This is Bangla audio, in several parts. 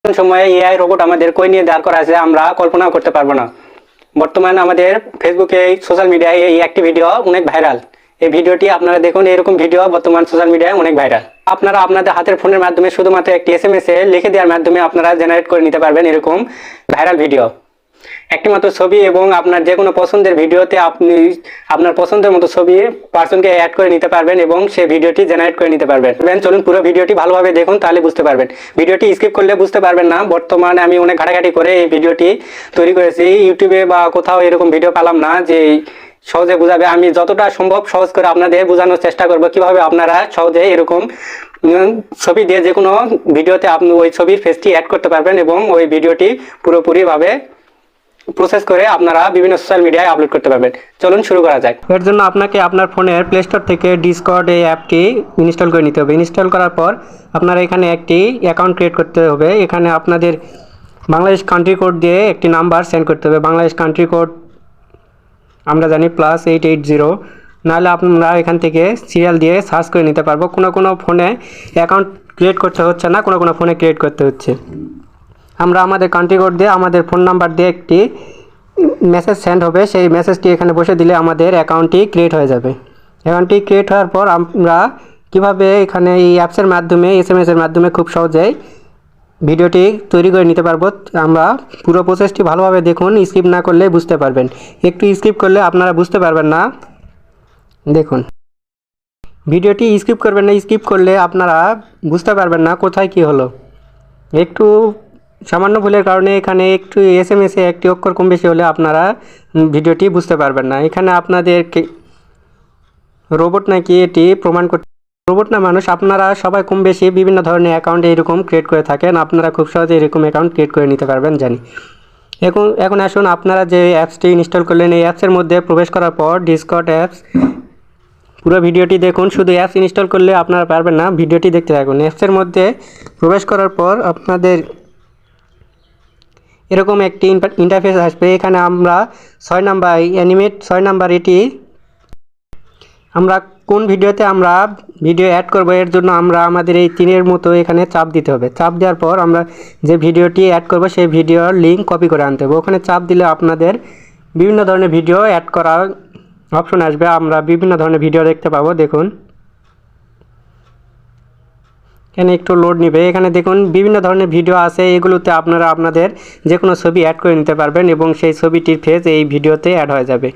সময়ে এআই রোবট আমাদের কই নিয়ে দাঁড় করা আছে আমরা কল্পনা করতে পারবো না। বর্তমানে আমাদের ফেসবুকে সোশ্যাল মিডিয়ায় এই একটি ভিডিও অনেক ভাইরাল। এই ভিডিওটি আপনারা দেখুন, এরকম ভিডিও বর্তমান সোশ্যাল মিডিয়ায় অনেক ভাইরাল। আপনারা আপনাদের হাতের ফোনের মাধ্যমে শুধুমাত্র একটি এসএমএস এ লিখে দেওয়ার মাধ্যমে আপনারা জেনারেট করে নিতে পারবেন এরকম ভাইরাল ভিডিও। একটি মাত্র ছবি এবং আপনার যে কোনো পছন্দের ভিডিওতে আপনি আপনার পছন্দের মতো ছবি পার্সনকে অ্যাড করে নিতে পারবেন এবং সেই ভিডিওটি জেনারেট করে নিতে পারবেন। চলুন পুরো ভিডিওটি ভালোভাবে দেখুন, তাহলে বুঝতে পারবেন। ভিডিওটি স্কিপ করলে বুঝতে পারবেন না। বর্তমানে আমি অনেক ঘাটাঘাটি করে এই ভিডিওটি তৈরি করেছি। ইউটিউবে বা কোথাও এরকম ভিডিও পেলাম না যে সহজে বোঝাবে। আমি যতটা সম্ভব সহজ করে আপনাদের বোঝানোর চেষ্টা করব কিভাবে আপনারা সহজে এরকম ছবি দিয়ে যে কোনো ভিডিওতে আপনি ওই ছবির ফেসটি অ্যাড করতে পারবেন এবং ওই ভিডিওটি পুরোপুরিভাবে প্রসেস করে আপনারা বিভিন্ন সোশ্যাল মিডিয়ায় আপলোড করতে পারবেন। চলুন শুরু করা যাক। এর জন্য আপনাকে আপনার ফোনের প্লে স্টোর থেকে ডিসকর্ড এই অ্যাপটি ইনস্টল করে নিতে হবে। ইনস্টল করার পর আপনারা এখানে একটি অ্যাকাউন্ট ক্রিয়েট করতে হবে। এখানে আপনাদের বাংলাদেশ কান্ট্রি কোড দিয়ে একটি নাম্বার সেন্ড করতে হবে। বাংলাদেশ কান্ট্রি কোড আমরা জানি +880, নাহলে আপনারা এখান থেকে সিরিয়াল দিয়ে সার্চ করে নিতে পারবো। কোনো ফোনে অ্যাকাউন্ট ক্রিয়েট করতে হচ্ছে না, কোনো ফোনে ক্রিয়েট করতে হচ্ছে। আমরা আমাদের কান্ট্রি কোড দিয়ে আমাদের ফোন নাম্বার দিয়ে একটি মেসেজ সেন্ড হবে। সেই মেসেজটি এখানে বসে দিলে আমাদের অ্যাকাউন্টটি ক্রিয়েট হয়ে যাবে। অ্যাকাউন্টটি ক্রিয়েট হওয়ার পর আমরা কিভাবে এখানে এই অ্যাপসের মাধ্যমে এসএমএসের মাধ্যমে খুব সহজেই ভিডিওটি তৈরি করে নিতে পারবো। আমরা পুরো প্রসেসটি ভালোভাবে দেখুন, স্কিপ না করলে বুঝতে পারবেন। একটু স্কিপ করলে আপনারা বুঝতে পারবেন না। দেখুন ভিডিওটি স্কিপ করবেন না, স্কিপ করলে আপনারা বুঝতে পারবেন না কোথায় কি হলো। একটু সামান্য ভুলের কারণে এখানে একটু এসএমএসে একটি অক্ষর কম বেশি হলে আপনারা ভিডিওটি বুঝতে পারবেন না। এখানে আপনাদেরকে রোবট নাকি এটি প্রমাণ করতে, রোবট না মানুষ, আপনারা সবাই কম বেশি বিভিন্ন ধরনের অ্যাকাউন্ট এরকম ক্রিয়েট করে থাকেন। আপনারা খুব সহজে এরকম অ্যাকাউন্ট ক্রিয়েট করে নিতে পারবেন জানি। এখন আসুন, আপনারা যে অ্যাপসটি ইনস্টল করলেন এই অ্যাপসের মধ্যে প্রবেশ করার পর ডিসকর্ড অ্যাপস পুরো ভিডিওটি দেখুন। শুধু অ্যাপস ইনস্টল করলে আপনারা পারবেন না, ভিডিওটি দেখতে থাকুন। অ্যাপসের মধ্যে প্রবেশ করার পর আপনাদের এরকম একটি ইন্টারফেস আসবে। এখানে আমরা 6 নাম্বার অ্যানিমেট 6 নাম্বার এটি আমরা কোন ভিডিওতে আমরা ভিডিও অ্যাড করব এর জন্য আমরা আমাদের এই 3-এর মতো এখানে চাপ দিতে হবে। চাপ দেওয়ার পর আমরা যে ভিডিওটি অ্যাড করব সেই ভিডিওর লিঙ্ক কপি করে আনতে হবে। ওখানে চাপ দিলে আপনাদের বিভিন্ন ধরনের ভিডিও অ্যাড করার অপশন আসবে। আমরা বিভিন্ন ধরনের ভিডিও দেখতে পাবো। দেখুন এখানে একটু লোড নেবে। এখানে দেখুন বিভিন্ন ধরনের ভিডিও আছে। এগুলোতে আপনারা আপনাদের যে কোনো ছবি অ্যাড করে নিতে পারবেন এবং সেই ছবিটির ফেস এই ভিডিওতে অ্যাড হয়ে যাবে।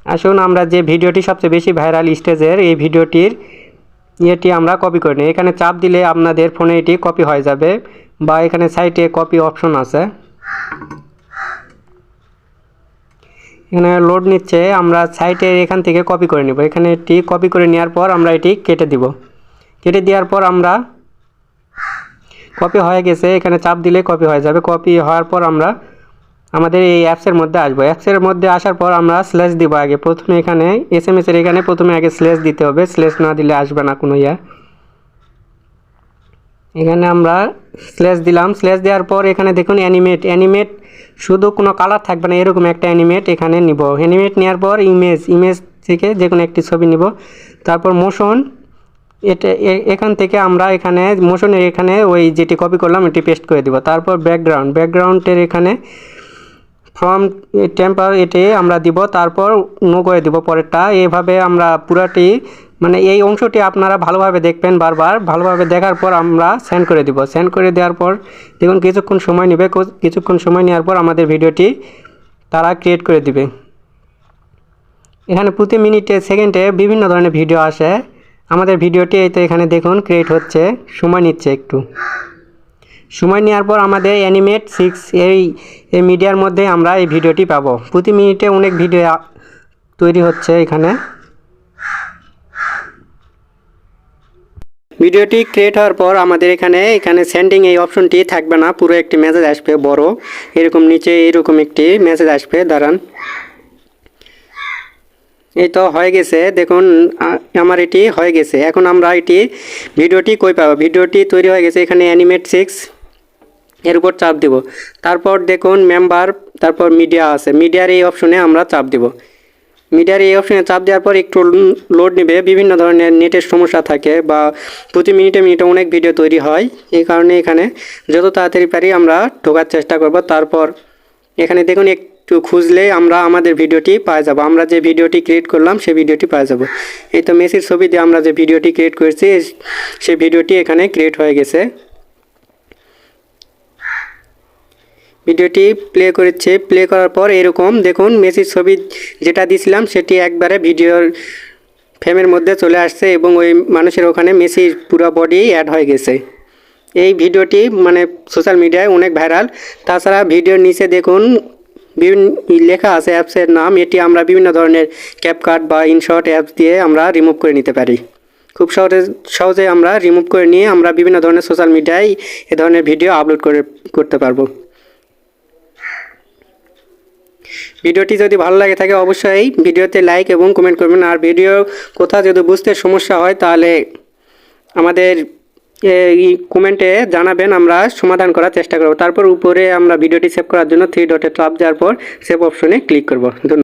আসুন আমরা যে ভিডিওটি সবচেয়ে বেশি ভাইরাল স্টেজের এই ভিডিওটির এটি আমরা কপি করে নিই। এখানে চাপ দিলে আপনাদের ফোনে এটি কপি হয়ে যাবে বা এখানে সাইটে কপি অপশন আছে। এখানে লোড নিচ্ছে, আমরা সাইটের এখান থেকে কপি করে নেব। এখানে এটি কপি করে নেওয়ার পর আমরা এটি কেটে দিব। কেটে দেওয়ার পর আমরা কপি হয়ে গেছে, এখানে চাপ দিলে কপি হয়ে যাবে। কপি হওয়ার পর আমরা আমাদের এই অ্যাপসের মধ্যে আসবো। অ্যাপসের মধ্যে আসার পর আমরা স্ল্যাশ দিব আগে। প্রথমে এখানে এসএমএসের এখানে প্রথমে আগে স্ল্যাশ দিতে হবে, স্ল্যাশ না দিলে আসবে না কোনো ইয়া। এখানে আমরা স্ল্যাশ দিলাম। স্ল্যাশ দেওয়ার পর এখানে দেখুন অ্যানিমেট শুধু কোনো কালার থাকবে না, এরকম একটা অ্যানিমেট এখানে নিব। অ্যানিমেট নেওয়ার পর ইমেজ থেকে যে কোনো একটি ছবি নিব। তারপর মোশন, এটা এখান থেকে আমরা এখানে মোশনের এখানে ওই যেটি কপি করলাম এটি পেস্ট করে দিব। তারপর ব্যাকগ্রাউন্ডের এখানে ফ্রম টেম্পার এটি আমরা দিব। তারপর নো করে দিব পরেরটা। এভাবে আমরা পুরাটি মানে এই অংশটি আপনারা ভালোভাবে দেখবেন বারবার। ভালোভাবে দেখার পর আমরা সেন্ড করে দিব। সেন্ড করে দেওয়ার পর দেখুন কিছুক্ষণ সময় নেবে। কিছুক্ষণ সময় নেওয়ার পর আমাদের ভিডিওটি তারা ক্রিয়েট করে দিবে। এখানে প্রতি মিনিটে সেকেন্ডে বিভিন্ন ধরনের ভিডিও আসে। আমাদের ভিডিওটি এই তো এখানে দেখুন ক্রিয়েট হচ্ছে, সময় নিচ্ছে একটু। সময় নেওয়ার পর আমাদের অ্যানিমেট 6 এই মিডিয়ার মধ্যে আমরা এই ভিডিওটি পাবো। প্রতি মিনিটে অনেক ভিডিও তৈরি হচ্ছে। এখানে ভিডিওটি ক্রিয়েট হওয়ার পর আমাদের এখানে সেন্ডিং এই অপশনটি থাকবে না, পুরো একটি মেসেজ আসবে বড় এরকম, নিচে এরকম একটি মেসেজ আসবে। দাঁড়ান, এই তো হয়ে গেছে। দেখুন আমার এটি হয়ে গেছে। এখন আমরা ভিডিওটি কই পাবো? ভিডিওটি তৈরি হয়ে গেছে। এখানে অ্যানিমেট 6 এর উপর চাপ দেব। তারপর দেখুন মেম্বার, তারপর মিডিয়া আছে। মিডিয়ার এই অপশনে আমরা চাপ দেব। মিডিয়ার এই অপশনে চাপ দেওয়ার পর একটু লোড নেবে। বিভিন্ন ধরনের নেটের সমস্যা থাকে বা প্রতি মিনিটে মিনিটে অনেক ভিডিও তৈরি হয়, এই কারণে এখানে যত তাড়াতাড়ি পারি আমরা ঢোকার চেষ্টা করব। তারপর এখানে দেখুন একটু খুঁজলে আমরা আমাদের ভিডিওটি পাওয়া যাব, আমরা যে ভিডিওটি ক্রিয়েট করলাম সেই ভিডিওটি পাওয়া যাব। এই তো মেসির ছবি দিয়ে আমরা যে ভিডিওটি ক্রিয়েট করেছি সেই ভিডিওটি এখানে ক্রিয়েট হয়ে গেছে। ভিডিওটি প্লে করেছে, প্লে করার পর এরকম দেখুন মেসির ছবি যেটা দিয়েছিলাম সেটি একবারে ভিডিওর ফ্রেমের মধ্যে চলে আসছে এবং ওই মানুষের ওখানে মেসির পুরো বডি অ্যাড হয়ে গেছে। এই ভিডিওটি মানে সোশ্যাল মিডিয়ায় অনেক ভাইরাল। তাছাড়া ভিডিওর নিচে দেখুন বিভিন্ন লেখা আছে অ্যাপসের নাম, এটি আমরা বিভিন্ন ধরনের ক্যাপকাট বা ইনশট অ্যাপস দিয়ে আমরা রিমুভ করে নিতে পারি। খুব সহজে আমরা রিমুভ করে নিয়ে আমরা বিভিন্ন ধরনের সোশ্যাল মিডিয়ায় এ ধরনের ভিডিও আপলোড করতে পারবো। ভিডিওটি যদি ভালো লাগে থাকে অবশ্যই ভিডিওতে লাইক এবং কমেন্ট করবেন। আর ভিডিও কোথাও যদি বুঝতে সমস্যা হয় তাহলে আমাদের এই কমেন্টে জানাবেন, আমরা সমাধান করার চেষ্টা করব। তারপর উপরে আমরা ভিডিওটি সেভ করার জন্য 3 ডটে চাপ দেওয়ার পর সেভ অপশনে ক্লিক করব। ধন্যবাদ।